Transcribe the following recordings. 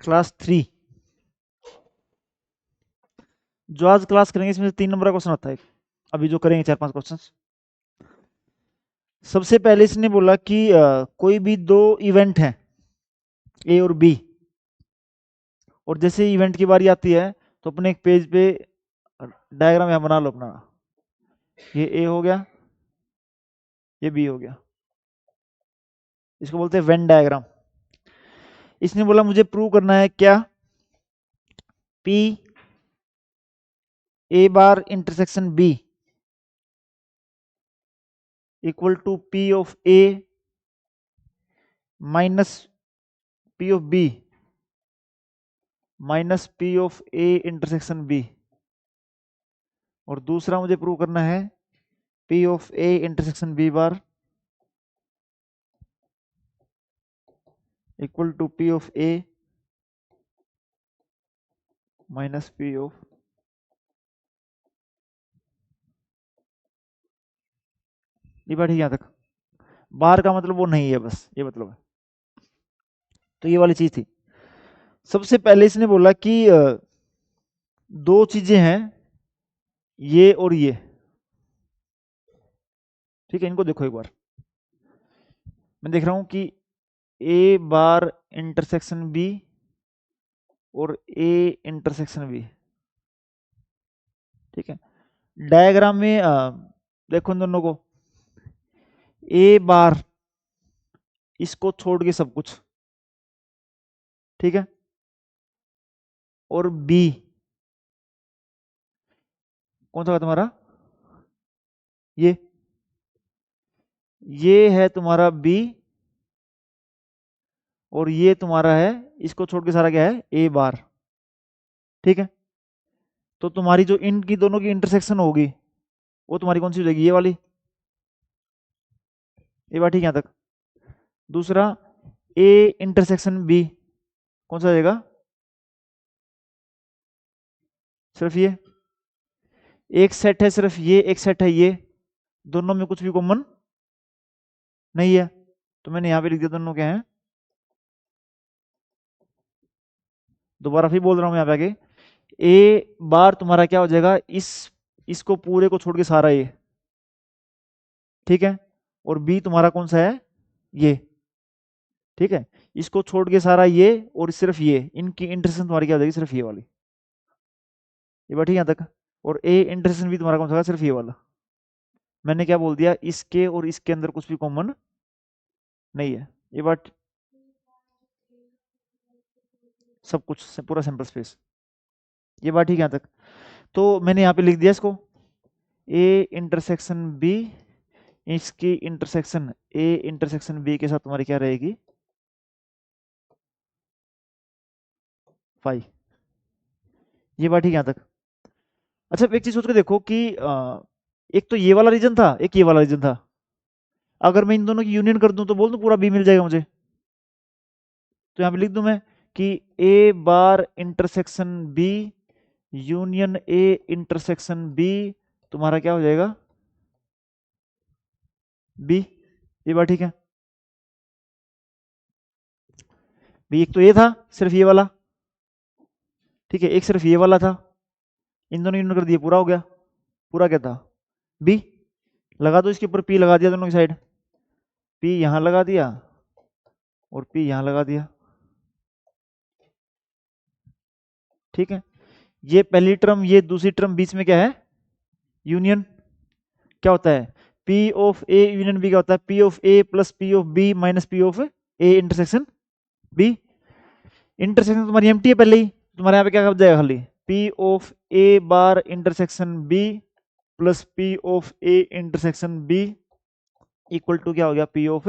Class 3 जो आज class करेंगे इसमें से 3 नंबर का क्वेश्चन आता है अभी जो करेंगे 4-5 क्वेश्चन। सबसे पहले इसने बोला कि कोई भी दो इवेंट हैं ए और बी, और जैसे इवेंट की बारी आती है तो अपने एक पेज पे डायग्राम यहाँ बना लो अपना। ये ए हो गया, ये बी हो गया, इसको बोलते हैं वेन डायग्राम। इसने बोला मुझे प्रूव करना है क्या, P A bar intersection B equal to P of A minus P of B minus P of A intersection B, और दूसरा मुझे प्रूव करना है P of A intersection B bar equal to P of A minus P of. ये बात ठीक है यहाँ तक। बार का मतलब वो नहीं है, बस ये मतलब है। तो ये वाली चीज थी। सबसे पहले इसने बोला कि दो चीजें हैं ये और ये, ठीक है। इनको देखो एक बार, मैं देख रहा हूं कि ए बार इंटरसेक्शन बी और ए इंटरसेक्शन बी, ठीक है। डायग्राम में देखो इन दोनों को, ए बार इसको छोड़ के सब कुछ, ठीक है, और बी कौन सा है तुम्हारा, ये है तुम्हारा बी, और ये तुम्हारा है, इसको छोड़ के सारा क्या है ए बार, ठीक है। तो तुम्हारी जो इनकी दोनों की इंटरसेक्शन होगी वो तुम्हारी कौन सी हो जाएगी, ये वाली। ये बात ठीक है यहाँ तक। दूसरा ए इंटरसेक्शन बी कौन सा आ जाएगा, सिर्फ ये एक सेट है, सिर्फ ये एक सेट है, ये दोनों में कुछ भी कॉमन नहीं है, तो मैंने यहां पे लिख दिया दोनों क्या है। दोबारा फिर बोल रहा हूं यहां पे आगे, ए बार तुम्हारा क्या हो जाएगा, इसको पूरे को छोड़ के सारा ये, ठीक है, और बी तुम्हारा कौन सा है, ये, ठीक है। इसको छोड़ के सारा ये और सिर्फ ये, इनकी इंटरसेक्शन तुम्हारी क्या हो जाएगी, सिर्फ ये वाली। ये बात ठीक है यहाँ तक। और ए इंटरसेक्शन भी तुम्हारा कौन सा होगा, सिर्फ ये वाला। मैंने क्या बोल दिया, इसके और इसके अंदर कुछ भी कॉमन नहीं है। ये बात सब कुछ पूरा सैंपल स्पेस। ये बात ठीक है यहाँ तक। तो मैंने यहाँ पे लिख दिया इसको, ए इंटरसेक्शन बी, इसकी इंटरसेक्शन ए इंटरसेक्शन बी के साथ तुम्हारी क्या रहेगी, 5। ये बात ठीक है यहाँ तक। अच्छा एक चीज सोच के देखो कि एक तो ये वाला रीजन था, एक ये वाला रीजन था। अगर मैं इन दोनों की यूनियन कर दूं तो बोल दूं पूरा बी मिल जाएगा मुझे। तो यहाँ पे लिख दूं मैं कि A bar intersection B union A intersection B तुम्हारा क्या हो जाएगा, बी। ये बात ठीक है। बी एक तो ये था सिर्फ ये वाला, ठीक है, एक सिर्फ ये वाला था, इन दोनों यूनियन कर दिए पूरा हो गया। पूरा क्या था, बी। लगा दो इसके ऊपर, पी लगा दिया दोनों की साइड, पी यहां लगा दिया और पी यहां लगा दिया, ठीक है। ये पहली टर्म, ये दूसरी टर्म, बीच में क्या है, यूनियन। क्या होता है, P of A union B क्या होता है, P of A plus P of B minus P of A intersection B. Intersection तुम्हारी एम्प्टी है पहले ही, तुम्हारे यहाँ पे क्या जाएगा खाली, P of A bar intersection B plus P of A intersection B equal to क्या हो गया, पी ऑफ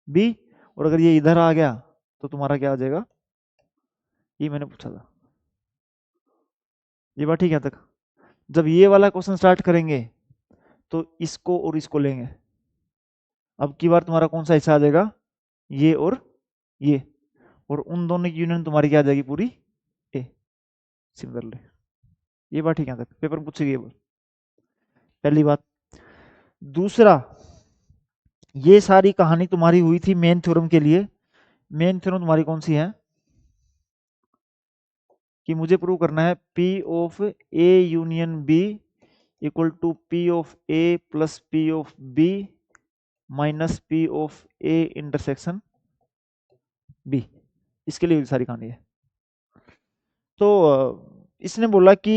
बी। और अगर ये इधर आ गया तो तुम्हारा क्या आ जाएगा, ये मैंने पूछा था। ये बात ठीक है तक। जब ये वाला क्वेश्चन स्टार्ट करेंगे तो इसको और इसको लेंगे। अब की बार तुम्हारा कौन सा हिस्सा आ जाएगा, ये ये, और उन दोनों की यूनियन तुम्हारी क्या आ जाएगी, पूरी ए। सिमिलरली ये बात ठीक है तक, पेपर में पूछेगी ये बात, पहली बात। दूसरा, ये सारी कहानी तुम्हारी हुई थी मेन थ्योरम के लिए। मेन थ्योरम तुम्हारी कौन सी है, कि मुझे प्रूव करना है P of A union B equal to P of A plus P of B minus P of A intersection B। इसके लिए सारी कहानी है। तो इसने बोला कि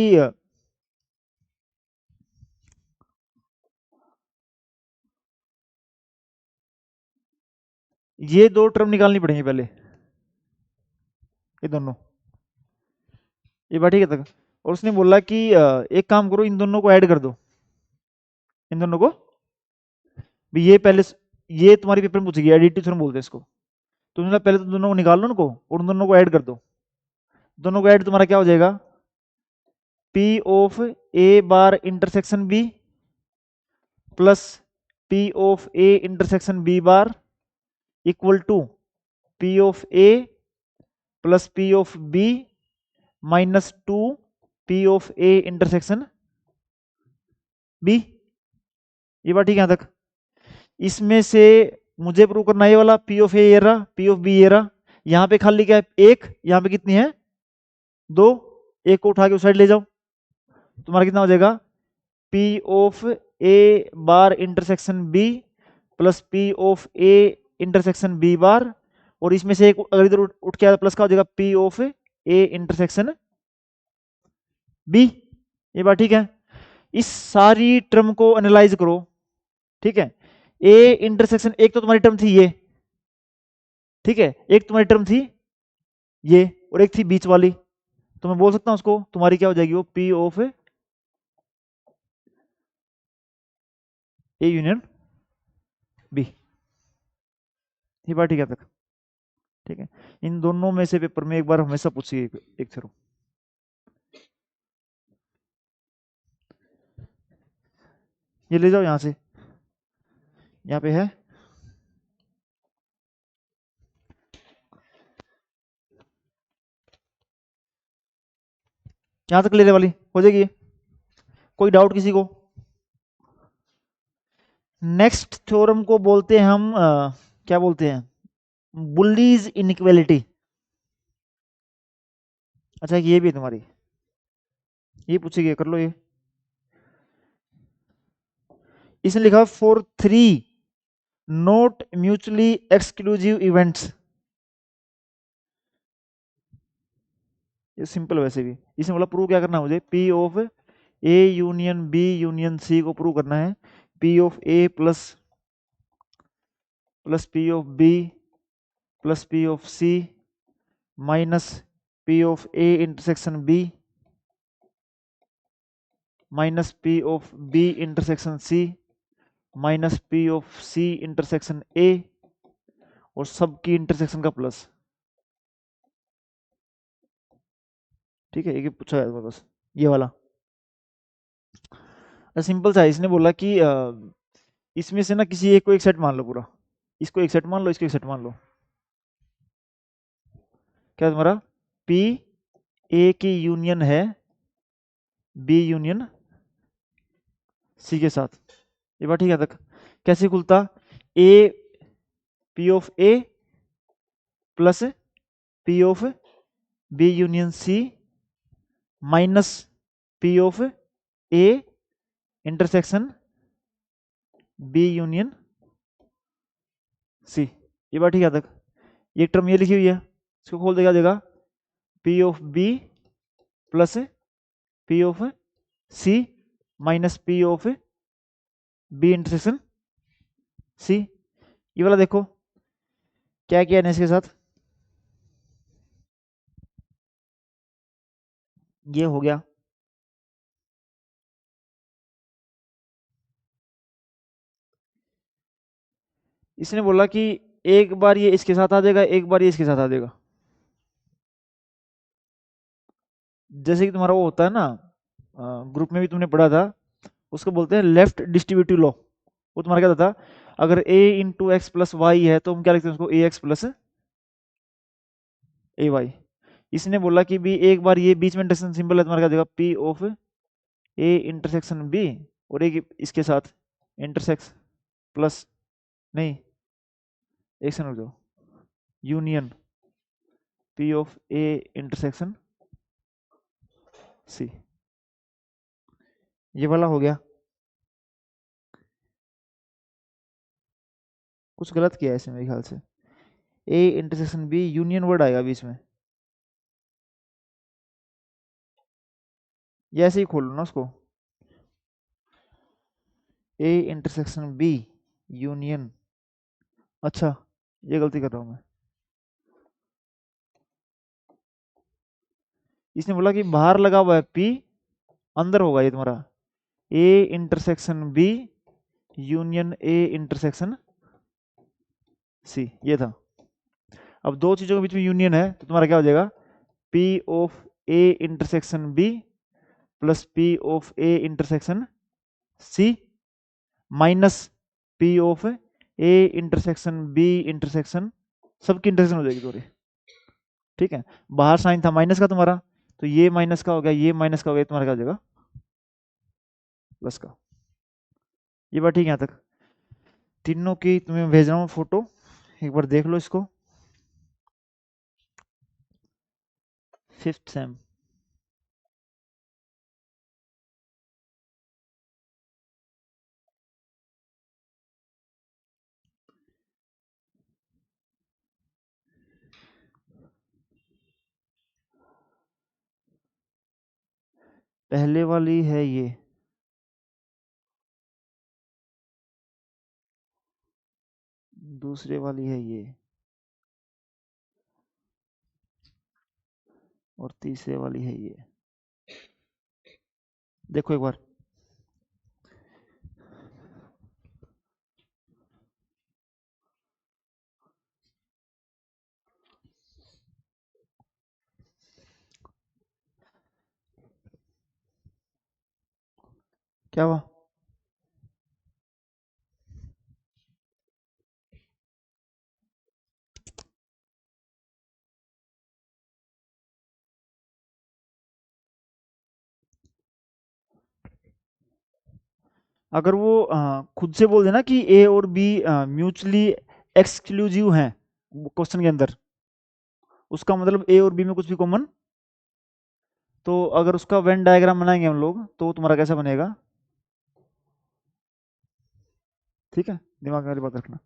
ये दो टर्म निकालनी पड़ेंगी पहले, ये दोनों, ये बात ठीक है तक। और उसने बोला कि एक काम करो, इन दोनों को ऐड कर दो, इन दोनों को भी। ये पहले ये तुम्हारे पेपर में पूछेगी, एडिटिव थ्योरम बोलते हैं इसको। तो तुमने पहले तो दोनों को निकाल लो उनको, और उन दोनों को ऐड कर दो। दोनों को ऐड तुम्हारा क्या हो जाएगा, P of A bar intersection B plus P of A intersection B bar equal to P of A plus P of B minus 2 P of A intersection B। ये बात ठीक है यहाँ तक। इसमें से मुझे प्रूव करना ये वाला P ऑफ A ये रहा, P ऑफ B ये रहा। यहाँ पे खाली क्या है, एक, यहाँ पे कितनी है, दो। एक को उठा के उस साइड ले जाओ, तुम्हारा कितना हो जाएगा, P of A bar intersection B plus P of A intersection B बार, और इसमें से एक अगर इधर उठ के आया प्लस का हो जाएगा P of A intersection B। ये बात ठीक है। इस सारी टर्म को एनालाइज करो, ठीक है। A इंटरसेक्शन, एक तो तुम्हारी टर्म थी ये, ठीक है, एक तुम्हारी टर्म थी ये, और एक थी बीच वाली। तो मैं बोल सकता हूं उसको, तुम्हारी क्या हो जाएगी वो, P of A union B। ये बात ठीक है तक, ठीक है। इन दोनों में से पेपर में एक बार हमेशा पूछिए एक थ्योरम। ये ले जाओ यहां से, यहाँ पे है, यहां तक ले वाली हो जाएगी। कोई डाउट किसी को? नेक्स्ट थ्योरम को बोलते हैं हम क्या बोलते हैं, बुल्लीज इनइक्वालिटी। अच्छा ये भी है तुम्हारी, ये पूछेगी, कर लो ये। इसने लिखा for 3 not mutually exclusive events. ये सिंपल वैसे भी। इसने बोला प्रूव क्या करना है मुझे, P of A union B union C को प्रूव करना है। P of A plus P of B plus P of C minus P of A intersection B minus P of B intersection C minus P of C intersection A, और सबकी intersection का plus. ठीक है, ये पूछा है बस ये वाला, सिंपल सा है। इसने बोला कि इसमें से ना किसी एक को एक सेट मान लो पूरा, इसको एक सेट मान लो, इसको एक सेट मान लो। क्या तुम्हारा P A की यूनियन है B यूनियन C के साथ। ये बात ठीक है तक। कैसे खुलता, A P of A plus P of B union C minus P of A intersection B union C। ये बात ठीक है तक। ये टर्म ये लिखी हुई है, इसको खोल देगा, देगा P of B plus P of C minus P of B intersection C। ये वाला देखो क्या किया है इसके साथ, ये हो गया। इसने बोला कि एक बार ये इसके साथ आ जाएगा, एक बार ये इसके साथ आ जाएगा। जैसे कि तुम्हारा वो होता है ना, ग्रुप में भी तुमने पढ़ा था, उसको बोलते हैं लेफ्ट डिस्ट्रीब्यूटिव लॉ। वो तुम्हारा क्या था, अगर a into x plus Y है तो हम क्या लिखते हैं उसको, A x plus A Y. इसने बोला कि भी एक बार ये बीच में इंटरसेक्शन सिंबल है, तुम्हारा क्या देगा, P of A intersection B, और एक इसके साथ इंटरसेक्स प्लस, नहीं एक सेकंड रुक जाओ, union P of A intersection C. ये वाला हो गया। कुछ गलत किया है इसमें मेरे ख्याल से। A intersection B, union word आएगा बीच में। ये ऐसे ही खोल लो ना उसको, ए इंटरसेक्शन बी यूनियन। अच्छा, ये गलती कर रहा हूँ मैं। इसने बोला कि बाहर लगा हुआ है पी, अंदर होगा ये तुम्हारा A intersection B union A intersection C, ये था। अब दो चीजों के बीच में यूनियन है तो तुम्हारा क्या हो जाएगा, P of A intersection B plus P of A intersection C minus P of A intersection B intersection, सबकी इंटरसेक्शन हो जाएगी दोनों। ठीक है, बाहर साइन था माइनस का तुम्हारा, तो ये माइनस का हो गया, ये माइनस का हो गया, तुम्हारा क्या हो जाएगा प्लस का। ये बात ठीक है यहाँ तक। तीनों की तुम्हें भेज रहा हूँ फोटो, एक बार देख लो इसको। 5th same. पहले वाली है ये, दूसरे वाली है ये, और तीसरे वाली है ये। देखो एक बार, क्या हुआ। अगर वो खुद से बोल देना कि ए और बी म्यूचुअली एक्सक्लूसिव हैं क्वेश्चन के अंदर, उसका मतलब ए और बी में कुछ भी कॉमन, तो अगर उसका वेन डायग्राम बनाएंगे हम लोग तो तुम्हारा कैसा बनेगा। ठीक है, दिमाग में वाली बात रखना।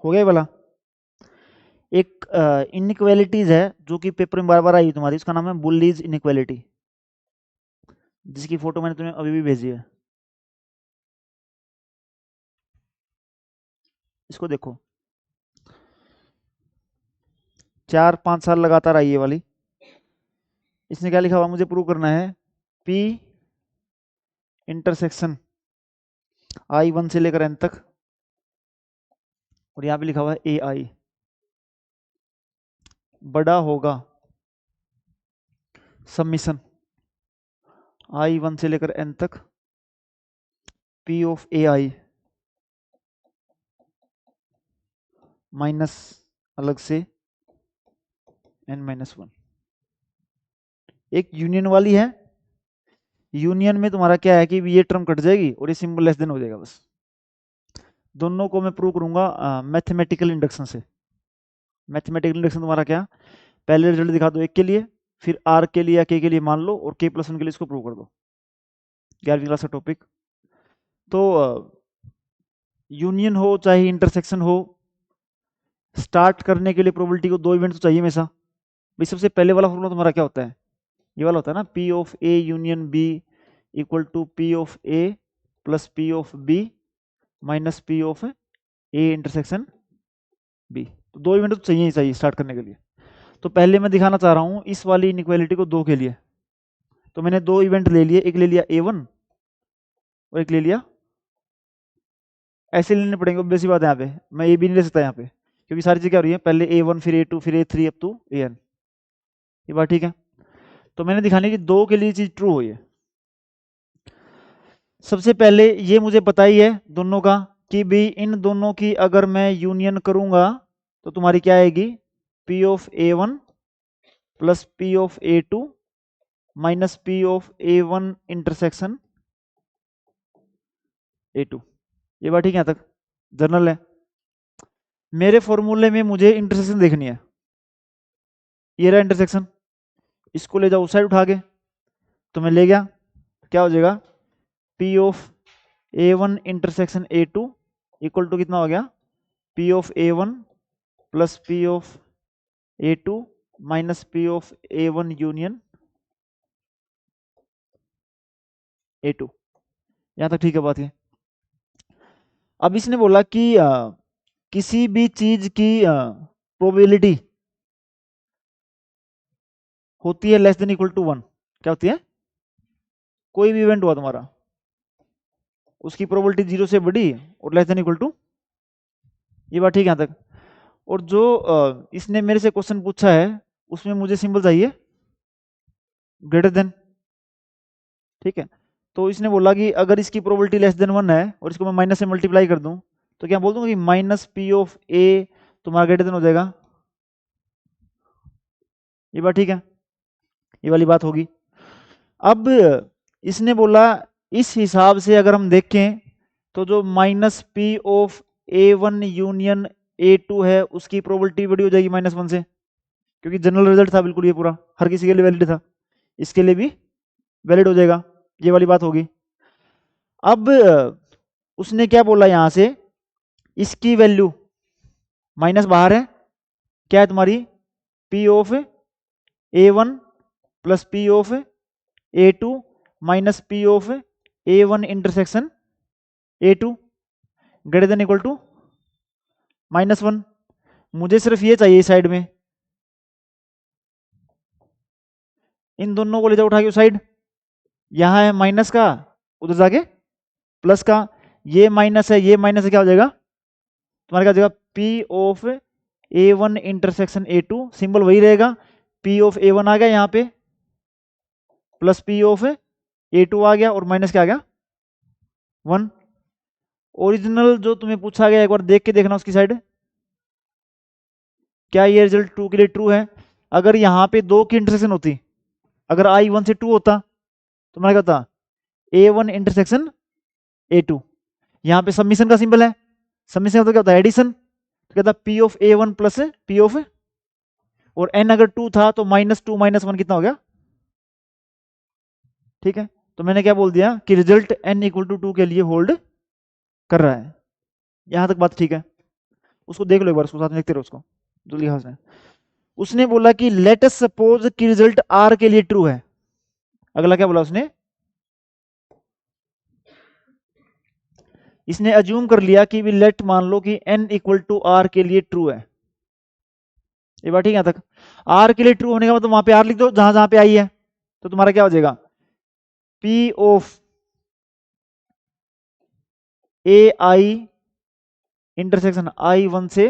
हो गया ये वाला। एक इनइक्वालिटीज है जो कि पेपर में बार बार आई तुम्हारी, उसका नाम है बुल्लीज इनइक्वालिटी, जिसकी फोटो मैंने तुम्हें अभी भी भेजी है। इसको देखो, 4-5 साल लगातार आई ये वाली। इसने क्या लिखा हुआ मुझे प्रूव करना है, P इंटरसेक्शन I1 से लेकर N तक, और यहाँ पे लिखा हुआ है AI बड़ा होगा सबमिशन I1 से लेकर N तक P ऑफ AI माइनस अलग से N-1। एक यूनियन वाली है, यूनियन में तुम्हारा क्या है कि ये टर्म कट जाएगी और ये सिंबल लेस देन हो जाएगा बस। दोनों को मैं प्रूव करूंगा मैथमेटिकल इंडक्शन से। मैथमेटिकल इंडक्शन तुम्हारा क्या, पहले रिजल्ट दिखा दो एक के लिए, फिर आर के लिए या के लिए मान लो, और k+1 के लिए इसको प्रूव कर दो। 11वीं क्लास का टॉपिक। तो यूनियन हो चाहे इंटरसेक्शन हो, स्टार्ट करने के लिए प्रोबेबिलिटी को 2 इवेंट तो चाहिए हमेशा। भाई सबसे पहले वाला फॉर्मूला तुम्हारा क्या होता है, ये वाला होता है ना, P of A union B equal to P of A plus P of B minus P of A intersection B। तो 2 इवेंट तो चाहिए ही चाहिए स्टार्ट करने के लिए। तो पहले मैं दिखाना चाह रहा हूँ इस वाली इनइक्वालिटी को 2 के लिए, तो मैंने 2 इवेंट ले लिए, एक ले लिया A1 और एक ले लिया, ऐसे लेने पड़ेंगे ऑब्वियस सी बात है। यहाँ पे मैं ए भी नहीं ले सकता यहाँ पे, क्योंकि सारी चीज़ क्या हो रही है, पहले A1 फिर A2 फिर A3 अप टू AN। ये बात ठीक है। तो मैंने दिखाने की 2 के लिए चीज़ ट्रू हुई है। सबसे पहले ये मुझे पता ही है दोनों का कि भी इन दोनों की अगर मैं यूनियन करूंगा तो तुम्हारी क्या आएगी, P of A1 plus P of A2 minus P of A1 intersection A2। ये बात ठीक है यहाँ तक। जनरल है। मेरे फॉर्मूले में मुझे इंटरसेक्शन देखनी है, ये रहा इंटरसेक्शन, इसको ले जाओ उस साइड उठा के, तो मैं ले गया, क्या हो जाएगा, P of A1 intersection A2 equal to कितना हो गया, P of A1 plus P of A2 minus P of A1 union A2। यहां तक ठीक है बात है। अब इसने बोला कि किसी भी चीज की प्रोबेबिलिटी होती है लेस देन इक्वल टू 1। क्या होती है, कोई भी इवेंट हुआ तुम्हारा, उसकी प्रोबेबिलिटी 0 से बड़ी और लेस देन इक्वल टू, ये बात ठीक है यहां तक। और जो इसने मेरे से क्वेश्चन पूछा है उसमें मुझे सिंबल चाहिए ग्रेटर देन, ठीक है। तो इसने बोला कि अगर इसकी प्रोबेबिलिटी लेस देन 1 है और इसको मैं माइनस से मल्टीप्लाई कर दूं, तो क्या बोल दूंगा कि माइनस पी ऑफ ए तुम्हारा ग्रेटर देन हो जाएगा, ये बात ठीक है, ये वाली बात होगी। अब इसने बोला इस हिसाब से अगर हम देखें तो जो minus P of A1 union A2 है उसकी प्रोबेबिलिटी बड़ी हो जाएगी -1 से, क्योंकि जनरल रिजल्ट था बिल्कुल ये पूरा, हर किसी के लिए वैलिड था, इसके लिए भी वैलिड हो जाएगा, ये वाली बात होगी। अब उसने क्या बोला यहां से, इसकी वैल्यू माइनस बाहर है, क्या है तुम्हारी, P of A1 plus P of A2 minus P of A1 intersection A2 greater than equal to -1। मुझे सिर्फ ये चाहिए इस साइड में, इन दोनों को ले जाओ उठा के उस साइड, यहां है माइनस का, उधर जाके प्लस का, ये माइनस है ये माइनस है, क्या हो जाएगा तुम्हारे, क्या हो जाएगा, P of A1 intersection A2, symbol वही रहेगा, पी ऑफ A1 आ गया यहाँ पे प्लस पी ऑफ A2 आ गया और माइनस क्या आ गया 1। ओरिजिनल जो तुम्हें पूछा गया एक बार देख के देखना उसकी साइड, क्या ये रिजल्ट ट्रू के लिए ट्रू है। अगर यहाँ पे दो की इंटरसेक्शन होती, अगर I 1 से 2 होता तो मैं क्या होता, A1 इंटरसेक्शन A2, यहाँ पे सबमिशन का सिंबल है, सबमिशन का तो क्या होता है एडिशन, तो कहता P of A1 plus P of, और n अगर 2 था तो -2 -1 कितना हो गया, ठीक है। तो मैंने क्या बोल दिया कि रिजल्ट n इक्वल टू 2 के लिए होल्ड कर रहा है, यहां तक बात ठीक है। उसको देख लो एक बार, उसको साथ में देखते रहो उसको, जो लिखा उसने। उसने बोला कि लेट अस सपोज कि रिजल्ट r के लिए ट्रू है। अगला क्या बोला उसने, इसने अज्यूम कर लिया कि भी लेट मान लो कि n इक्वल टू r के लिए ट्रू है, ये बात ठीक है तक। r के लिए ट्रू होने का मतलब वहां पे r लिख दो जहां जहां पे आई है, तो तुम्हारा क्या हो जाएगा, p of ai intersection I1 से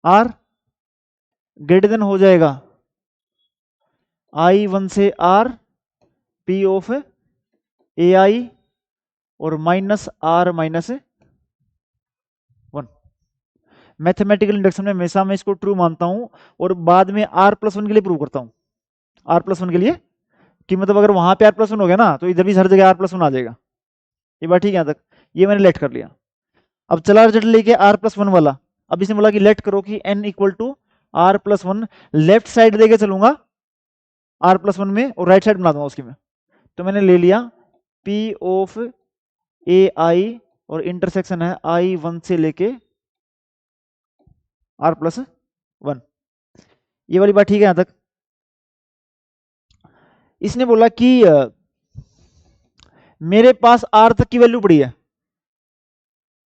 r ग्रेटर देन हो जाएगा I1 से r p ऑफ ai और minus r minus 1। Mathematical induction में हमेशा मैं इसको ट्रू मानता हूं और बाद में r+1 के लिए प्रूव करता हूं, r+1 के लिए, कि मतलब अगर वहां पे r+1 हो गया ना तो इधर भी हर जगह r+1 आ जाएगा, ये बात ठीक है यहां तक, ये मैंने लेट कर लिया। अब चला रिजल्ट लेके r+1 वाला, अब इसने बोला कि लेट करो कि n equal to r+1, left side देके चलूंगा r+1 में और राइट साइड बना दूंगा उसकी में, तो मैंने ले लिया p ऑफ ai और इंटरसेक्शन है I1 से लेके r+1, ये वाली बात ठीक है यहां तक। इसने बोला कि मेरे पास r तक की वैल्यू पड़ी है,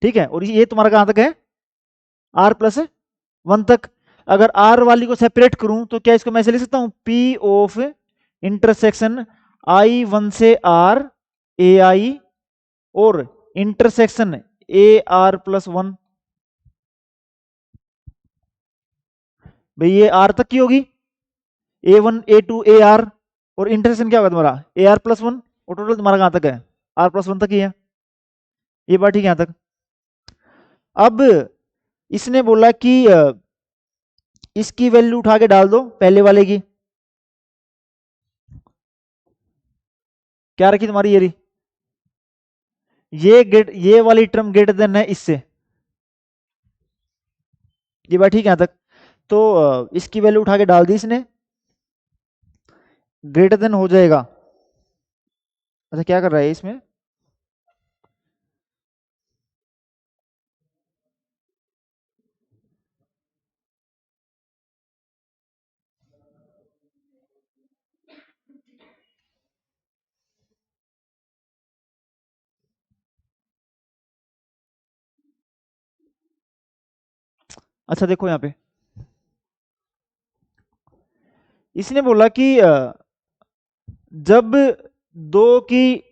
ठीक है, और ये तुम्हारा कहां तक है, r+1 तक। अगर r वाली को सेपरेट करूं तो क्या इसको मैं ऐसे लिख सकता हूं, p ऑफ इंटरसेक्शन I1 से r ai और इंटरसेक्शन ar+1, भाई ये r तक की होगी, a1 a2 ar, और इंटरसेक्शन क्या होगा तुम्हारा ar+1, और टोटल तुम्हारा कहां तक है, r+1 तक ही है, ये बात ठीक है यहां तक। अब इसने बोला कि इसकी वैल्यू उठा के डाल दो पहले वाले की, क्या रखी तुम्हारी ये वाली टर्म ग्रेटर देन है इससे, ये बात ठीक है यहाँ तक। तो इसकी वैल्यू उठा के डाल दी इसने, ग्रेटर देन हो जाएगा। अच्छा क्या कर रहा है इसमें, अच्छा देखो यहाँ पे इसने बोला कि जब दो की,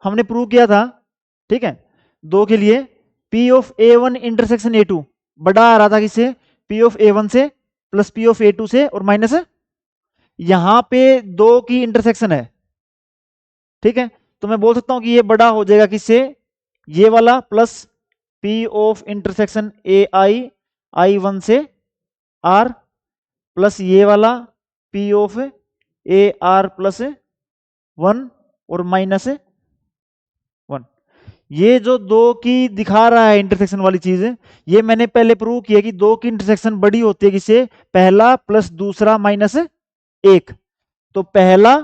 हमने प्रूव किया था, ठीक है, दो के लिए P of A1 intersection A2 बड़ा आ रहा था किससे, P ऑफ A1 से प्लस P ऑफ A2 से और माइनस, यहां पे दो की इंटरसेक्शन है, ठीक है, तो मैं बोल सकता हूं कि ये बड़ा हो जाएगा किससे, ये वाला plus P of intersection AI I1 से R प्लस ये वाला P ऑफ AR प्लस 1 और माइनस 1। ये जो दो की दिखा रहा है इंटरसेक्शन वाली चीज, ये मैंने पहले प्रूव किया कि दो की इंटरसेक्शन बड़ी होती है किससे, पहला प्लस दूसरा माइनस एक। तो पहला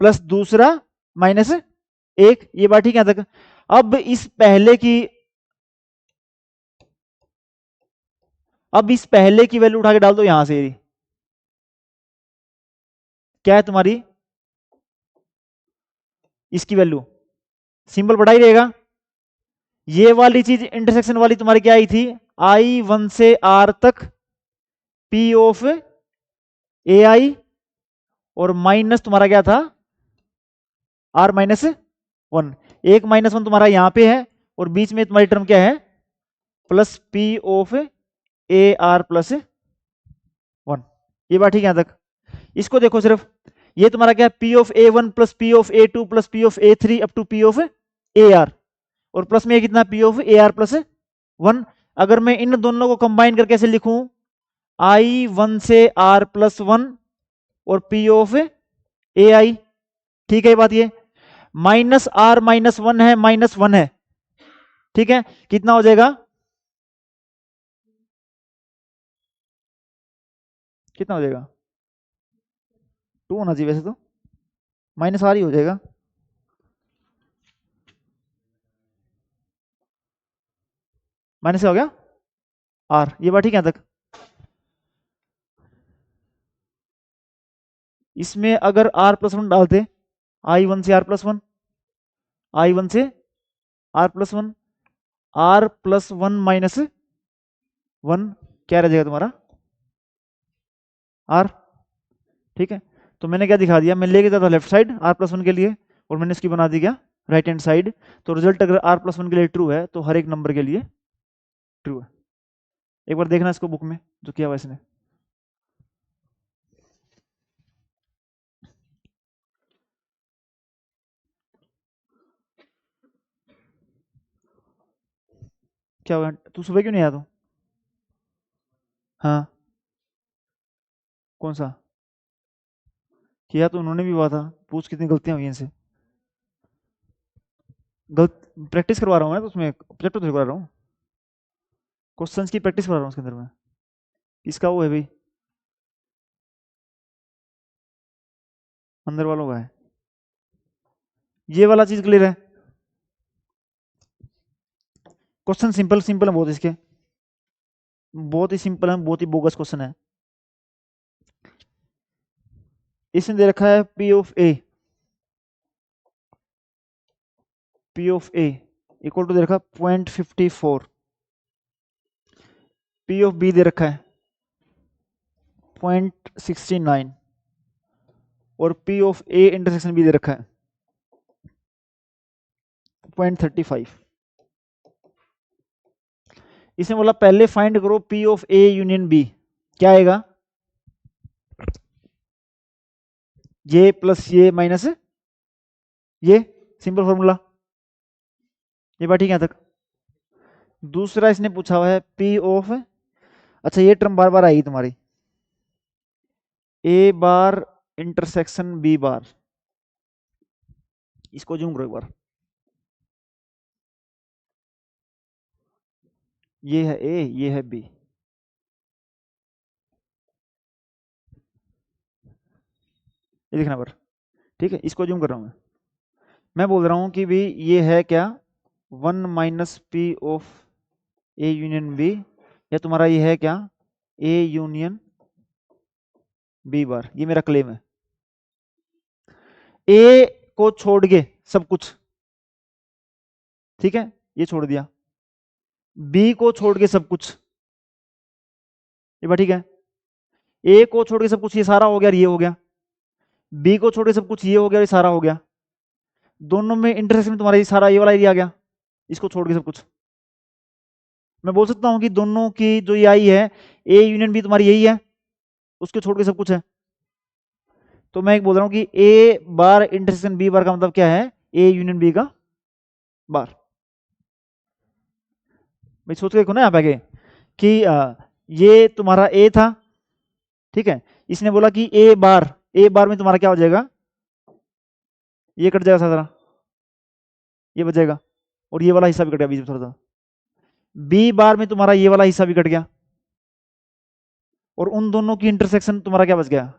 प्लस दूसरा माइनस एक, ये बात ठीक है तक। अब इस पहले की, अब इस पहले की वैल्यू उठा के डाल दो यहां से, क्या है तुम्हारी इसकी वैल्यू, सिंबल बड़ा ही रहेगा। ये वाली चीज इंटरसेक्शन वाली तुम्हारी क्या आई थी, I1 से R तक P ऑफ AI और माइनस तुम्हारा क्या था R माइनस 1। एक माइनस 1 तुम्हारा यहां पे है और बीच में तुम्हारी टर्म क्या है, plus P of AR plus 1। ये बात ठीक है यहां तक। इसको देखो सिर्फ, ये तुम्हारा क्या है, P of A1 plus P of A2 plus P of A3 up to P of AR, और प्लस में कितना P ऑफ AR प्लस 1। अगर मैं इन दोनों को कंबाइन करके ऐसे लिखूं, I1 से R प्लस 1 और P ऑफ AI, ठीक है ये बात, ये माइनस R माइनस 1 है, माइनस 1 है, ठीक है, कितना हो जाएगा, कितना हो जाएगा, 2 होना चाहिए वैसे तो, माइनस R ही हो जाएगा। माइनस हो गया R, ये बात ठीक है तक। इसमें अगर R प्लस 1 डालते, I1 से R प्लस 1, I1 से R plus 1, R plus 1 minus 1, क्या रह जाएगा तुम्हारा R, ठीक है। तो मैंने क्या दिखा दिया, मैं लेके जाता लेफ्ट साइड R प्लस 1 के लिए और मैंने इसकी बना दी क्या राइट हैंड साइड। तो रिजल्ट अगर R प्लस 1 के लिए ट्रू है तो हर एक नंबर के लिए ट्रू है। एक बार देखना इसको बुक में जो किया हुआ इसने। क्या हुआ, तू सुबह क्यों नहीं आया तू, हाँ कौन सा किया, तो उन्होंने भी हुआ था, पूछ कितनी गलतियां हुई इनसे, गलत प्रैक्टिस करवा रहा हूँ मैं, तो उसमें चैप्टर करवा रहा हूँ, क्वेश्चंस की प्रैक्टिस करवा रहा हूँ उसके अंदर में। इसका वो है भाई, अंदर वालों का है, ये वाला चीज क्लियर है। क्वेश्चन सिंपल सिंपल है बहुत इसके, बहुत ही सिंपल है, बहुत ही बोगस क्वेश्चन है। इसने दे रखा है P of A, P of A equal to दे रखा 0.54, P ऑफ B दे रखा है 0.69 और P of A intersection B दे रखा है 0.35। इसने बोला पहले फाइंड करो P of A union B, क्या आएगा, ये प्लस ये माइनस ये, सिंपल फॉर्मूला, ये बात ठीक है तक। दूसरा इसने पूछा हुआ है P ऑफ, अच्छा ये टर्म बार बार आएगी तुम्हारी, A बार इंटरसेक्शन B बार, इसको जूम करो एक बार, ये है ए, ये है बी। ये देखना पर, ठीक है, इसको जूम कर रहा हूँ मैं बोल रहा हूँ कि भाई ये है क्या, 1 - P of A union B, या तुम्हारा ये है क्या, A यूनियन B बार, ये मेरा क्लेम है। ए को छोड़ के सब कुछ, ठीक है, ये छोड़ दिया, बी को छोड़ के सब कुछ, ये बात ठीक है, ए को छोड़ के सब कुछ, ये सारा हो गया और ये हो गया, बी को छोड़ के सब कुछ, ये हो गया और ये सारा हो गया, दोनों में इंटरसेक्शन में तुम्हारा ये सारा, ये वाला एरिया आ गया, इसको छोड़ के सब कुछ। मैं बोल सकता हूं कि दोनों की जो ये आई है, ए यूनियन बी तुम्हारी यही है, उसके छोड़ के सब कुछ है। तो मैं एक बोल रहा हूं कि ए बार इंटरसेक्शन बी बार का मतलब क्या है, ए यूनियन बी का बार। भाई सोच के देखो ना आप आगे कि ये तुम्हारा ए था, ठीक है, इसने बोला कि ए बार में तुम्हारा क्या हो जाएगा, ये कट जाएगा सारा, ये बचेगा, और ये वाला हिस्सा भी कट गया बीच में थोड़ा सा, बी बार में तुम्हारा ये वाला हिस्सा भी कट गया, और उन दोनों की इंटरसेक्शन तुम्हारा क्या बच गया,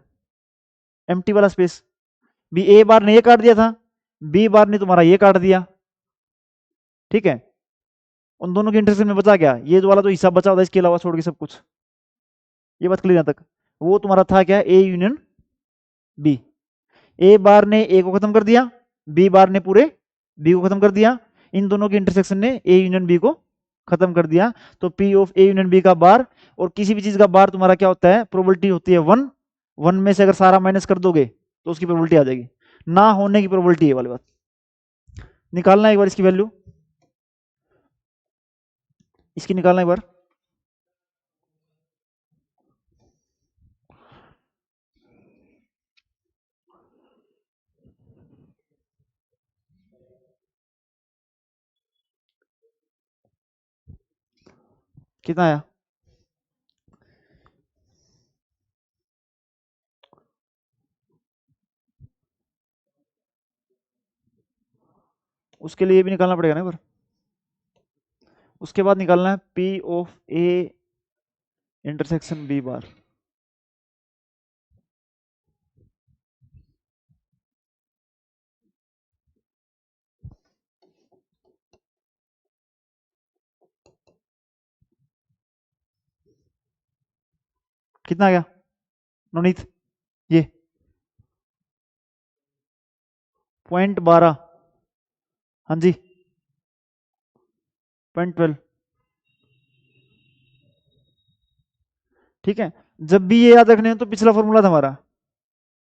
एम्प्टी वाला स्पेस। बी ए बार ने ये काट दिया था, बी बार ने तुम्हारा ये काट दिया, ठीक है, उन दोनों के इंटरसेक्शन में बचा क्या, ये जो वाला जो हिस्सा बचा होता है इसके अलावा छोड़ के सब कुछ। ये बात क्लियर तक, वो तुम्हारा था क्या, ए यूनियन बी। ए बार ने ए को खत्म कर दिया, बी बार ने पूरे बी को खत्म कर दिया, इन दोनों के इंटरसेक्शन ने ए यूनियन बी को खत्म कर दिया। तो P of A union B का बार, और किसी भी चीज का बार तुम्हारा क्या होता है, प्रोबेबिलिटी होती है 1, 1 में से अगर सारा माइनस कर दोगे तो उसकी प्रोबेबिलिटी आ जाएगी, ना होने की प्रोबेबिलिटी है वाली बात। निकालना एक बार इसकी वैल्यू, इसकी निकालना एक बार। कितना आया, उसके लिए भी निकालना पड़ेगा ना एक बार। उसके बाद निकालना है P of A intersection B bar. कितना आ गया नवनीत, ये 0.12, हाँ जी 0.12, ठीक है। जब भी ये याद रखने हो तो पिछला फॉर्मूला था हमारा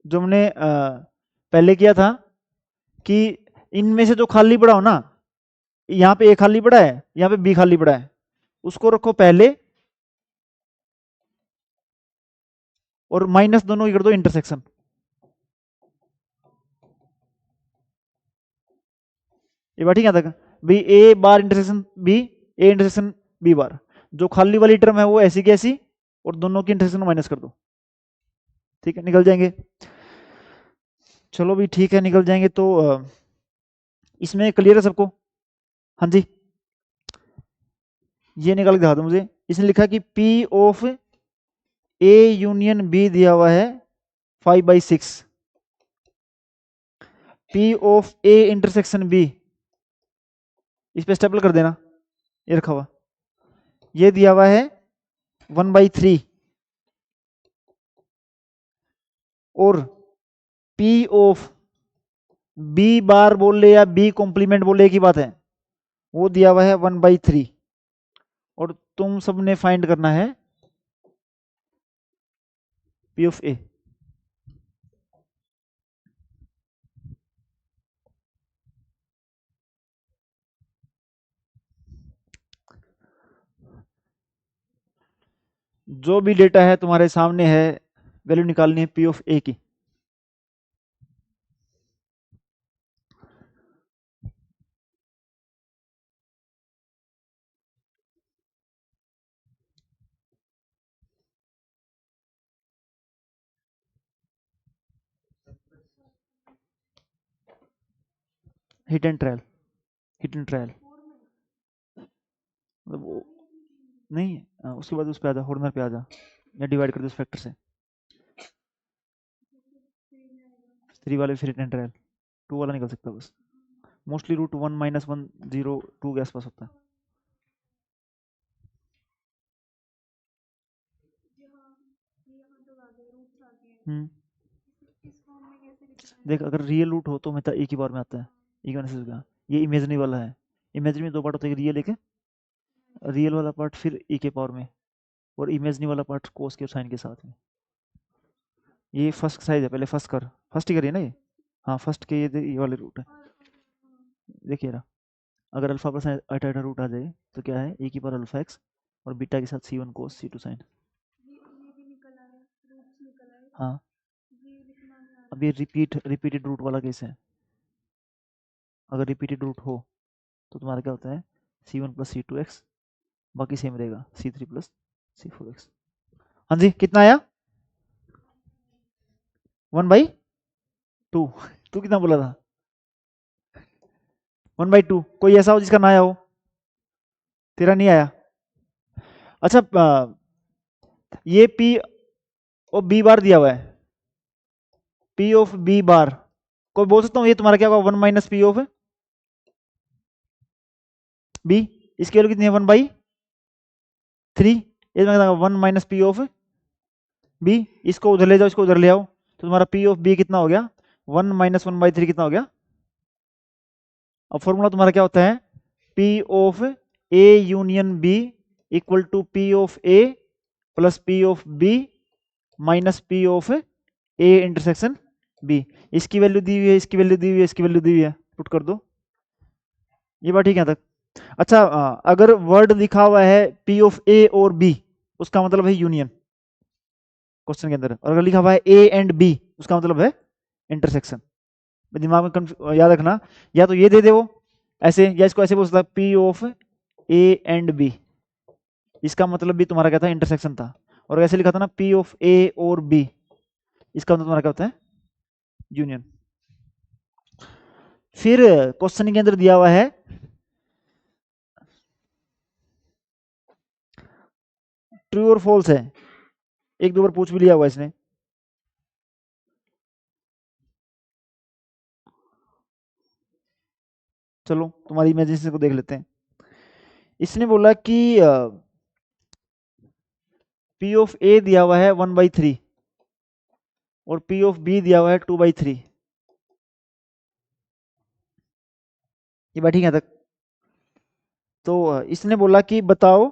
जो हमने पहले किया था, कि इनमें से जो खाली पड़ा हो ना, यहाँ पे ए खाली पड़ा है, यहाँ पे बी खाली पड़ा है, उसको रखो पहले, और माइनस दोनों की कर दो इंटरसेक्शन। ये बात ठीक है तक, B A bar intersection B, A intersection B bar, जो खाली वाली टर्म है वो ऐसी की ऐसी, और दोनों की इंटरसेक्शन माइनस कर दो, ठीक है, निकल जाएंगे। चलो भी ठीक है, निकल जाएंगे। तो इसमें क्लियर है सबको, हाँ जी, ये निकल के दिखा दो मुझे। इसने लिखा कि P of A union B दिया हुआ है 5/6, P of A intersection B, इस पे स्टेपल कर देना, ये रखा हुआ, ये दिया हुआ है 1/3, और P ऑफ बी बार बोल ले या बी कॉम्प्लीमेंट बोले की बात है, वो दिया हुआ है 1/3, और तुम सबने फाइंड करना है P ऑफ ए। जो भी डेटा है तुम्हारे सामने है, वैल्यू निकालनी है P ऑफ ए की। Hit and trial, hit and trial, मतलब नहीं उसके बाद उस पे आ जा, हॉर्नर पे आ जा, या डिवाइड कर दो उस फैक्टर से। 3 वाले फिर इंटर 2 वाला निकल सकता है बस। मोस्टली रूट 1 माइनस 1 0 2 के आसपास होता है। देख अगर रियल रूट हो तो हमेशा एक ही बार में आता है, एक माइनस का। ये इमेजनरी वाला है, इमेजनरी में दो पार्ट होते हैं, रियल एक रियल वाला पार्ट फिर e के पावर में, और इमेजनरी वाला पार्ट कोस के और साइन के साथ में। ये फर्स्ट साइज है, पहले फर्स्ट कर, फर्स्ट ही करिए ना ये। हाँ फर्स्ट के ये वाले रूट है, देखिए रहा। अगर अल्फा प्लस अल्फा रूट आ जाए तो क्या है, ए की पावर अल्फा एक्स और बीटा के साथ c1 कोस c2 साइन। हाँ अब ये रिपीटेड रूट वाला केस है। अगर रिपीटेड रूट हो तो तुम्हारा क्या होता है, c1 प्लस c2 एक्स, बाकी सेम रहेगा c3 प्लस c4 एक्स। हाँ जी कितना आया, 1/2। तू कितना बोला था, 1/2। कोई ऐसा हो जिसका ना आया हो, तेरा नहीं आया। अच्छा ये p और b बार दिया हुआ है, p ऑफ b बार, कोई बोल सकता हूँ ये तुम्हारा क्या होगा, 1 माइनस p ऑफ b। इसकी वैल्यू कितनी है, 1/3। इसमें 1 माइनस p ऑफ b, इसको उधर ले जाओ, इसको उधर ले आओ, तो तुम्हारा p ऑफ b कितना हो गया, 1 माइनस 1/3 कितना हो गया। अब फॉर्मूला तुम्हारा क्या होता है, p of a union b equal to p of a plus p of b minus p of a intersection b। इसकी वैल्यू दी हुई है, इसकी वैल्यू दी हुई है, इसकी वैल्यू दी हुई है, पुट कर दो। ये बात ठीक है तक। अच्छा अगर वर्ड लिखा हुआ है p ऑफ a और b, उसका मतलब है यूनियन क्वेश्चन के अंदर, और अगर लिखा हुआ है a एंड b, उसका मतलब है इंटरसेक्शन। दिमाग में याद रखना, या तो ये दे दे वो ऐसे, या इसको ऐसे बोल सकता है p of a and b, इसका मतलब भी तुम्हारा क्या था, इंटरसेक्शन था। और ऐसे लिखा था ना p ऑफ a और b, इसका मतलब तुम्हारा क्या होता है, यूनियन। फिर क्वेश्चन के अंदर दिया हुआ है ट्रू और फॉल्स है, एक दो बार पूछ भी लिया हुआ इसने। चलो तुम्हारी इमेजिनेशन को देख लेते हैं। इसने बोला कि p ऑफ a दिया हुआ है 1/3 और p ऑफ b दिया हुआ है 2/3। ये बात ठीक है तक। तो इसने बोला कि बताओ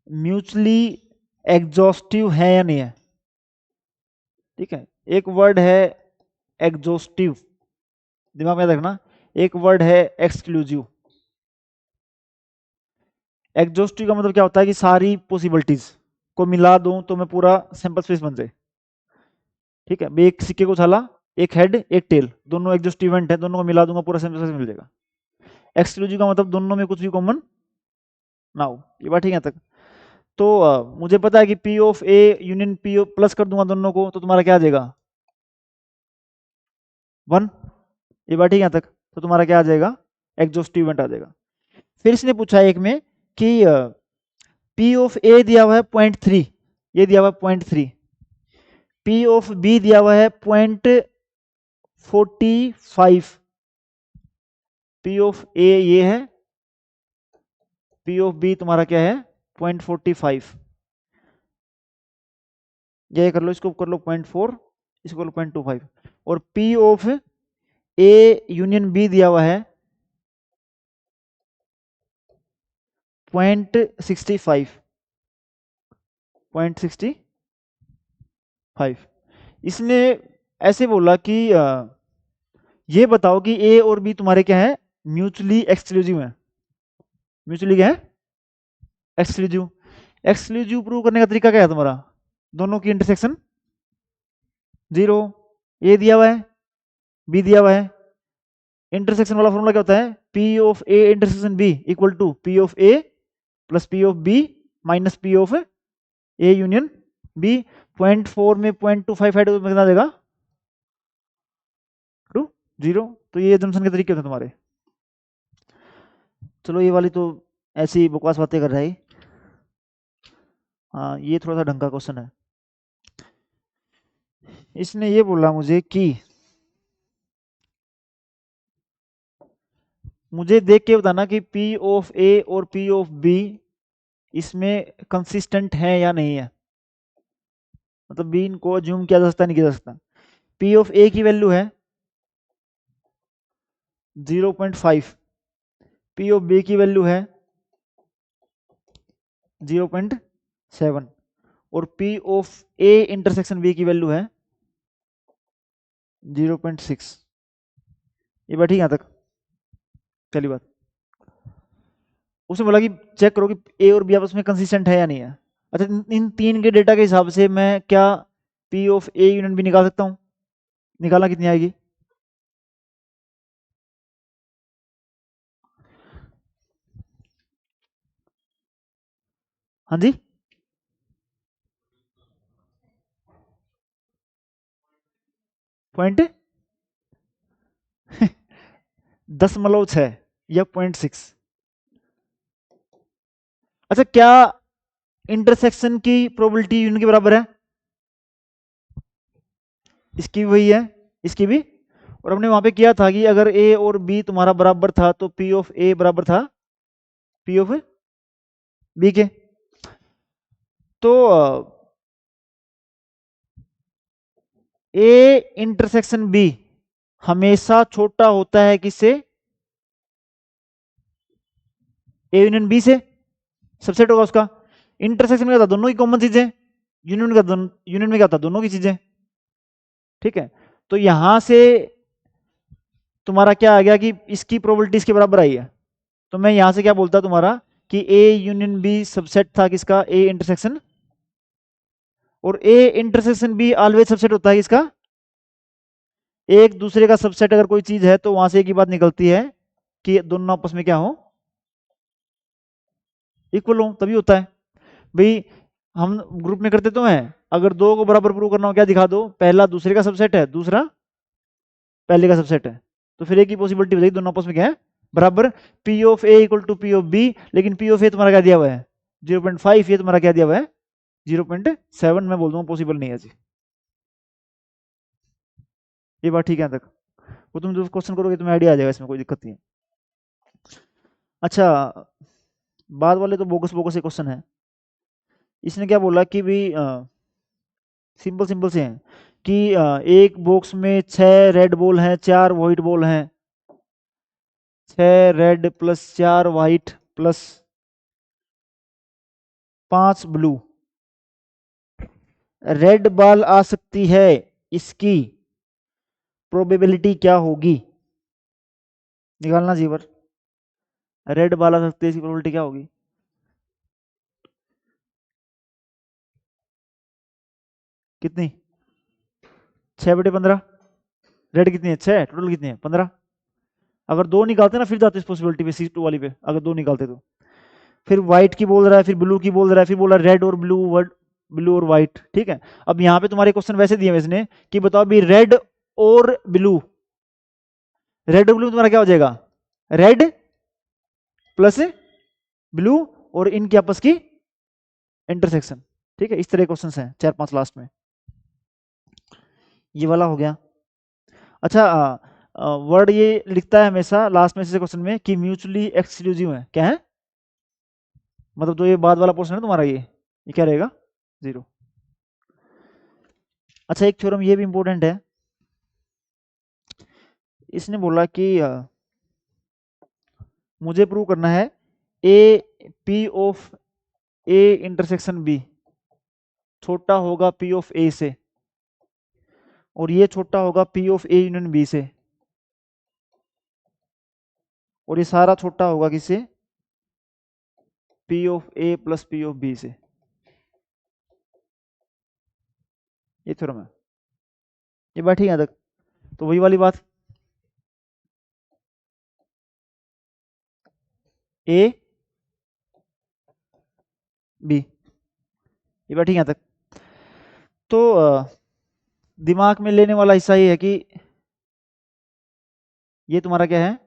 म्यूचुअली एग्जॉस्टिव है या नहीं है। ठीक है, एक वर्ड है एग्जॉस्टिव, दिमाग में रखना, एक वर्ड है एक्सक्लूसिव। एग्जॉस्टिव का मतलब क्या होता है कि सारी पॉसिबिलिटीज को मिला दूं तो मैं पूरा सैंपल स्पेस बन जाए। ठीक है, एक सिक्के को छाला, एक हेड एक टेल, दोनों एग्जॉस्टिव इवेंट है, दोनों को मिला दूंगा पूरा सैंपल स्पेस मिल जाएगा। एक्सक्लूसिव का मतलब दोनों में कुछ भी कॉमन ना हो। ये बात ठीक है तक। तो मुझे पता है कि P of A union P plus कर दूंगा दोनों को, तो तुम्हारा क्या आ जाएगा, 1। ये बात ठीक है तक। तो तुम्हारा क्या आ जाएगा, एग्जॉस्टिव इवेंट आ जाएगा। फिर इसने पूछा एक में कि P ऑफ A दिया हुआ है 0.3, ये दिया हुआ है 0.3, P ऑफ B दिया हुआ है 0.45, P ऑफ A ये है, P ऑफ B तुम्हारा क्या है 0.45, ये कर लो, इसको कर लो 0.4, इसको कर लो 0.25, और P of A union B दिया हुआ है 0.65, 0.65। इसने ऐसे बोला कि ये बताओ कि A और B तुम्हारे क्या है, म्यूचुअली एक्सक्लूसिव है। म्यूचुअली क्या है, एक्सक्लूसिव। एक्सक्लूसिव प्रूव करने का तरीका क्या है तुम्हारा, दोनों की इंटरसेक्शन 0, A दिया हुआ है B दिया हुआ है। इंटरसेक्शन वाला फॉर्मूला क्या होता है, P of A intersection B equal to P of A plus P of B minus P of A union B। 0.4 में 0.25 ऐड तो कितना देगा, 0। तो ये जंक्शन के तरीके होते हैं तुम्हारे। चलो ये वाली तो ऐसी बकवास बातें कर रहा है ये। हाँ, ये थोड़ा सा ढंग का क्वेश्चन है। इसने ये बोला मुझे कि मुझे देख के बताना कि पी ऑफ ए और पी ऑफ बी इसमें कंसिस्टेंट है या नहीं है, मतलब बी इनको ज्यूम किया जा सकता है नहीं किया जा सकता। पी ऑफ ए की वैल्यू है 0.5, पी ऑफ बी की वैल्यू है 0.7 और P of A intersection B की वैल्यू है 0.6। ये बात ठीक है यहाँ तक, पहली बात। उसने बोला कि चेक करो कि ए और बी आपस में कंसिस्टेंट है या नहीं है। अच्छा, इन तीन के डेटा के हिसाब से मैं क्या P of A union B निकाल सकता हूँ? निकालना कितनी आएगी? हाँ जी, पॉइंट 0.6 या 0.6। अच्छा, क्या इंटरसेक्शन की प्रोबेबिलिटी यूनियन के बराबर है? इसकी भी वही है, इसकी भी। और हमने वहां पे किया था कि अगर ए और बी तुम्हारा बराबर था तो पी ऑफ ए बराबर था पी ऑफ बी के। तो ए इंटरसेक्शन बी हमेशा छोटा होता है किससे? ए यूनियन बी से। सबसेट होगा उसका। इंटरसेक्शन में क्या था? दोनों की कॉमन चीजें। यूनियन में क्या था? दोनों की चीजें। ठीक है, तो यहां से तुम्हारा क्या आ गया कि इसकी प्रोबेबिलिटी इसके बराबर आई है। तो मैं यहां से क्या बोलता तुम्हारा कि ए यूनियन बी सबसेट था किसका? A intersection. और A intersection B always subset होता है किसका? एक दूसरे का सबसेट अगर कोई चीज है तो वहां से एक ही बात निकलती है कि दोनों आपस में क्या हो? इक्वल हो, तभी होता है भाई। हम ग्रुप में करते तो हैं, अगर दो को बराबर प्रूव करना हो क्या दिखा दो? पहला दूसरे का सबसेट है, दूसरा पहले का सबसेट है। तो फिर एक ही पॉसिबिलिटी बचेगी, दोनों आपस में क्या है? बराबर। P of A equal to P of B, लेकिन पी ऑफ ए तुम्हारा क्या दिया हुआ है? 0.5, ये तुम्हारा क्या दिया हुआ है? 0.7। मैं बोल दूंगा पॉसिबल नहीं है जी। ये बात ठीक है यहाँ तक? वो तुम जो क्वेश्चन करोगे तुम्हें आइडिया आ जाएगा, इसमें कोई दिक्कत नहीं है। अच्छा, बाद वाले तो बोगस बोगस से क्वेश्चन है। इसने क्या बोला कि भाई सिंपल सिंपल से हैं कि एक बॉक्स में 6 रेड बॉल हैं, 4 व्हाइट बॉल हैं। 6 red plus 4 white plus 5 blue. Red ball आ सकती है, इसकी प्रोबेबिलिटी क्या होगी? निकालना जीवर। रेड बॉल आ सकती है, इसकी प्रोबेबिलिटी क्या होगी? कितनी? 6/15। रेड कितनी है? 6। टोटल कितनी है? 15। अगर दो निकालते ना फिर जाते इस पॉसिबिलिटी पे, C2 वाली पे, अगर दो निकालते तो। फिर व्हाइट की बोल रहा है, फिर ब्लू की बोल रहा है, फिर बोल रहा है रेड और ब्लू, वर्ड ब्लू और व्हाइट। ठीक है, अब यहाँ पे तुम्हारे क्वेश्चन वैसे दिए हैं इसने कि बताओ भी रेड और ब्लू। रेड और ब्लू तुम्हारा क्या हो जाएगा? रेड प्लस ब्लू और इनकी आपस की इंटरसेक्शन। ठीक है, इस तरह क्वेश्चन हैं 4-5 लास्ट में। ये वाला हो गया। अच्छा, वर्ड ये लिखता है हमेशा लास्ट में से क्वेश्चन में कि म्यूचुअली एक्सक्लूसिव है। क्या है मतलब? तो ये बाद वाला पोर्शन है तुम्हारा, ये क्या रहेगा? 0। अच्छा, एक थ्योरम ये भी इंपॉर्टेंट है। इसने बोला कि मुझे प्रूव करना है A P of A intersection B छोटा होगा पी ऑफ ए से, और ये छोटा होगा P of A union B से, और ये सारा छोटा होगा किससे? P of A plus P of B से। ये थ्योरम है। ये बात ठीक है यहाँ तक? तो वही वाली बात, ए बी। ये बात ठीक है यहाँ तक? तो दिमाग में लेने वाला हिस्सा ये है कि ये तुम्हारा क्या है?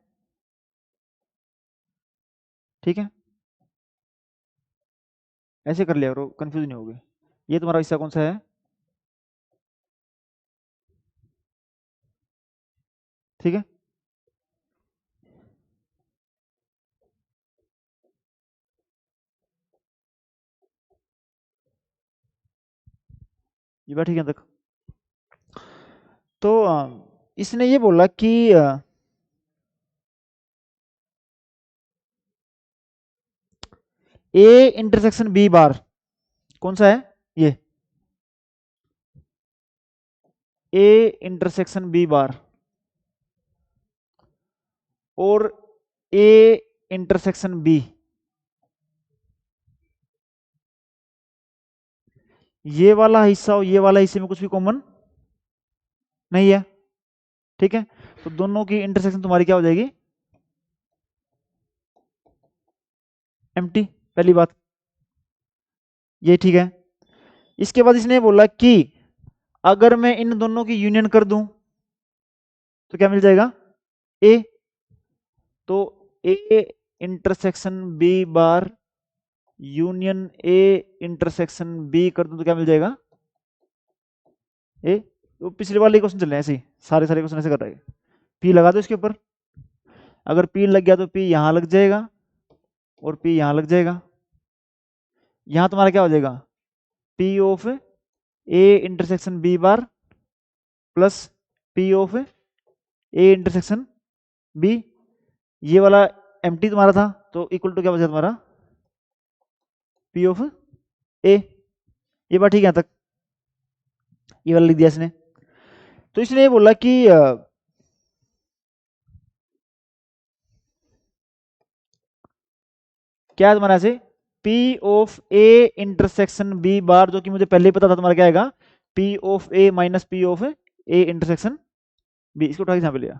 ठीक है, ऐसे कर लिया करो, कंफ्यूज नहीं होगे। ये तुम्हारा हिस्सा कौन सा है? ठीक है, ये बात ठीक है तक। तो इसने ये बोला कि ए इंटरसेक्शन बी बार कौन सा है? ये ए इंटरसेक्शन बी बार और ए इंटरसेक्शन बी, ये वाला हिस्सा और ये वाला हिस्से में कुछ भी कॉमन नहीं है। ठीक है, तो दोनों की इंटरसेक्शन तुम्हारी क्या हो जाएगी? एम्प्टी, पहली बात ये ठीक है। इसके बाद इसने बोला कि अगर मैं इन दोनों की यूनियन कर दूं तो क्या मिल जाएगा? ए। तो A intersection B bar union A intersection B कर दूं तो क्या मिल जाएगा? ए। तो पिछले वाले क्वेश्चन चल रहे हैं ऐसे ही, सारे सारे क्वेश्चन ऐसे कर रहे हैं। पी लगा दो इसके ऊपर, अगर पी लग गया तो पी यहां लग जाएगा और पी यहां लग जाएगा। यहां तुम्हारा क्या हो जाएगा? P of A intersection B bar plus P of A intersection B, ये वाला एम्प्टी तुम्हारा था तो इक्वल टू क्या बचा तुम्हारा? पी ऑफ ए। ये बात ठीक है यहाँ तक, ये वाला लिख दिया इसने। तो इसने ये बोला कि क्या है तुम्हारा ऐसे P of A intersection B bar, जो कि मुझे पहले ही पता था तुम्हारा क्या आएगा? P of A minus P of A intersection B. इसको उठा के यहाँ पे लिया।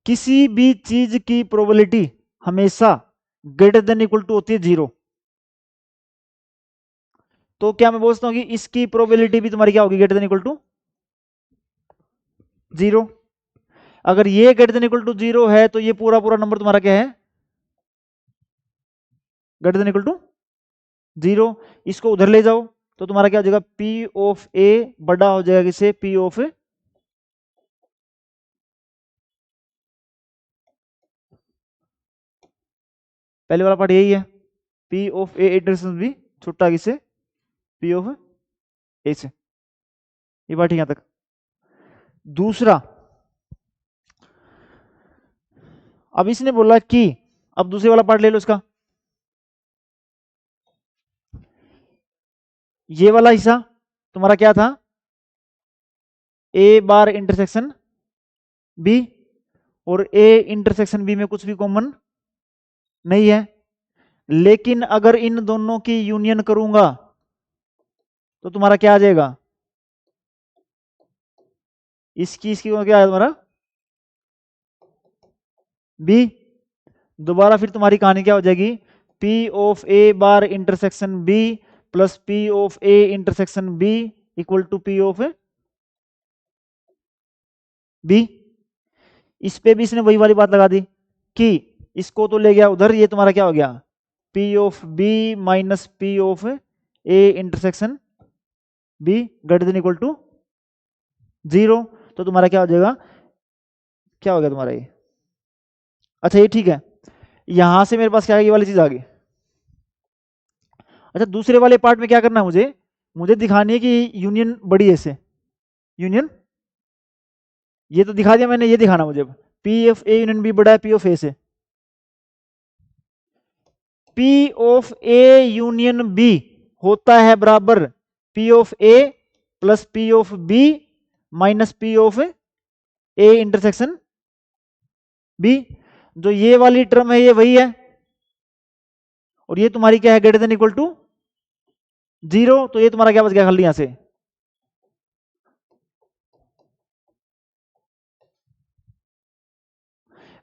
किसी भी चीज की प्रोबेबिलिटी हमेशा ग्रेटर देन इक्वल टू होती है 0। तो क्या मैं बोलता हूं कि इसकी प्रोबेबिलिटी भी तुम्हारी क्या होगी? Greater than equal to 0। अगर ये ग्रेटर देन इक्वल टू 0 है तो ये पूरा पूरा नंबर तुम्हारा क्या है? Greater than equal to 0। इसको उधर ले जाओ तो तुम्हारा क्या हो जाएगा? पी ऑफ ए बड़ा हो जाएगा किसे? पी ऑफ पहले वाला पार्ट यही है, P of A intersection B छोटा किसे? पी ऑफ ए से। ये बात ठीक है यहाँ तक। दूसरा, अब इसने बोला कि अब दूसरे वाला पार्ट ले लो इसका, ये वाला हिस्सा तुम्हारा क्या था? ए बार इंटरसेक्शन बी, और ए इंटरसेक्शन बी में कुछ भी कॉमन नहीं है। लेकिन अगर इन दोनों की यूनियन करूंगा तो तुम्हारा क्या आ जाएगा? इसकी इसकी क्या है तुम्हारा? बी। दोबारा फिर तुम्हारी कहानी क्या हो जाएगी? P of A bar intersection B plus P of A intersection B equal to P of B. इस पे भी इसने वही वाली बात लगा दी कि इसको तो ले गया उधर, ये तुम्हारा क्या हो गया? P of B minus P of A intersection B greater than equal to 0। तो तुम्हारा क्या हो जाएगा? क्या हो गया तुम्हारा ये? अच्छा ये ठीक है, यहां से मेरे पास क्या है? ये वाली चीज आ गई। अच्छा दूसरे वाले पार्ट में क्या करना है मुझे? मुझे दिखानी है कि यूनियन बड़ी है से यूनियन, ये तो दिखा दिया मैंने, ये दिखाना मुझे P F A union B बड़ा है पी ऑफ ए से। P of A union B होता है बराबर P of A plus P of B minus P of A intersection B. जो ये वाली टर्म है ये वही है, और ये तुम्हारी क्या है? Greater than equal to 0। तो ये तुम्हारा क्या बच गया खाली यहां से?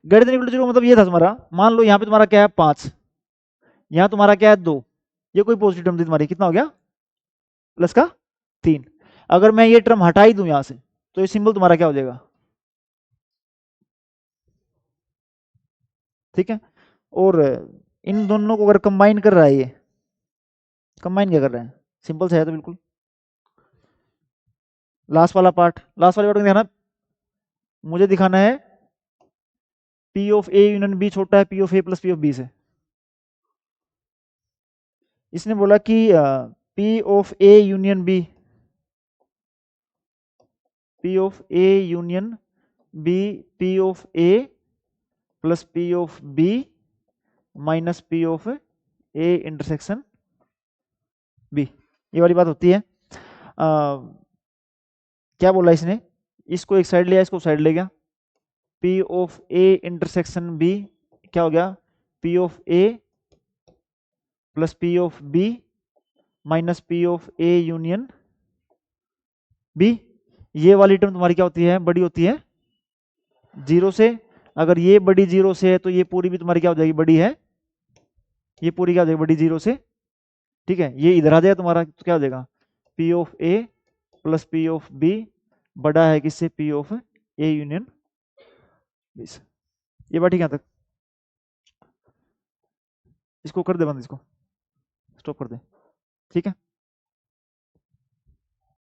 ग्रेटर देन इक्वल टू 0 मतलब ये था तुम्हारा, मान लो यहां पे तुम्हारा क्या है? 5, यहां तुम्हारा क्या है? 2। ये कोई पॉजिटिव टर्म थी तुम्हारी, कितना हो गया? प्लस का 3। अगर मैं ये टर्म हटा ही दूं यहां से तो ये सिंबल तुम्हारा क्या हो जाएगा? ठीक है, और इन दोनों को अगर कंबाइन कर रहा है ये, कंबाइन क्या कर रहे हैं, सिंपल सा है तो बिल्कुल। लास्ट वाला पार्ट, लास्ट वाले पार्ट में ध्यान, मुझे दिखाना है P of A union B छोटा है P of A plus P of B से। इसने बोला कि P of A union B, P of A union B, P of A plus P of B minus P of A intersection B, ये वाली बात होती है। क्या बोला इसने, इसको एक साइड लिया, इसको साइड ले गया, P of A intersection B क्या हो गया, P of A plus P of B minus P of A union B. ये वाली टर्म तुम्हारी क्या होती है, बड़ी होती है जीरो से। अगर ये बड़ी जीरो से है तो ये पूरी भी तुम्हारी क्या हो जाएगी, बड़ी है, ये पूरी क्या हो जाएगी, बड़ी जीरो से। ठीक है, ये इधर आ जाएगा तुम्हारा तो क्या हो जाएगा, P of A plus P of B बड़ा है किससे, P of A union B से। ये बात ठीक है, यहाँ तक। इसको कर दे बंद, इसको स्टॉप कर दे, ठीक है।